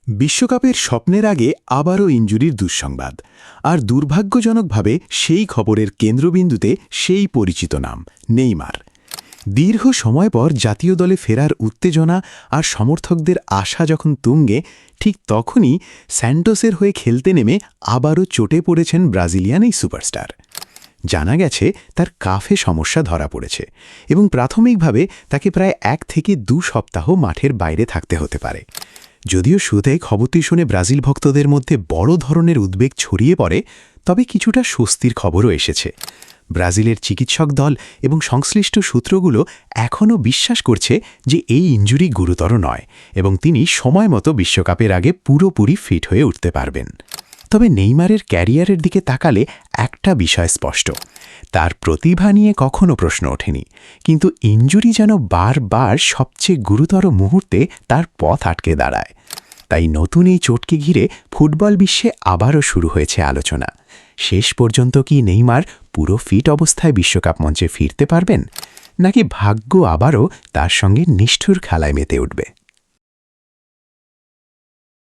বিশ্বকাপের স্বপ্নের আগে আবারও ইনজুরির দুঃসংবাদ, আর দুর্ভাগ্যজনকভাবে সেই খবরের কেন্দ্রবিন্দুতে সেই পরিচিত নাম নেইমার। দীর্ঘ সময় পর জাতীয় দলে ফেরার উত্তেজনা আর সমর্থকদের আশা যখন তুঙ্গে, ঠিক তখনই স্যান্টোসের হয়ে খেলতে নেমে আবারও চোটে পড়েছেন ব্রাজিলিয়ান এই সুপারস্টার। জানা গেছে তার কাফে সমস্যা ধরা পড়েছে এবং প্রাথমিকভাবে তাকে প্রায় 1 থেকে 2 সপ্তাহ মাঠের বাইরে থাকতে হতে পারে। যদিও শুরুতে খবরটি শুনে ব্রাজিল ভক্তদের মধ্যে বড় ধরনের উদ্বেগ ছড়িয়ে পড়ে, তবে কিছুটা স্বস্তির খবরও এসেছে। ব্রাজিলের চিকিৎসক দল এবং সংশ্লিষ্ট সূত্রগুলো এখনও বিশ্বাস করছে যে এই ইনজুরি গুরুতর নয় এবং তিনি সময়মতো বিশ্বকাপের আগে পুরোপুরি ফিট হয়ে উঠতে পারবেন। তবে নেইমারের ক্যারিয়ারের দিকে তাকালে একটা বিষয় স্পষ্ট, তার প্রতিভা নিয়ে কখনো প্রশ্ন ওঠেনি, কিন্তু ইনজুরি যেন বারবার সবচেয়ে গুরুতর মুহূর্তে তার পথ আটকে দাঁড়ায়। তাই নতুন এই চোটকে ঘিরে ফুটবল বিশ্বে আবারও শুরু হয়েছে আলোচনা। শেষ পর্যন্ত কি নেইমার পুরো ফিট অবস্থায় বিশ্বকাপ মঞ্চে ফিরতে পারবেন, নাকি ভাগ্য আবারও তার সঙ্গে নিষ্ঠুর খেলায় মেতে উঠবে?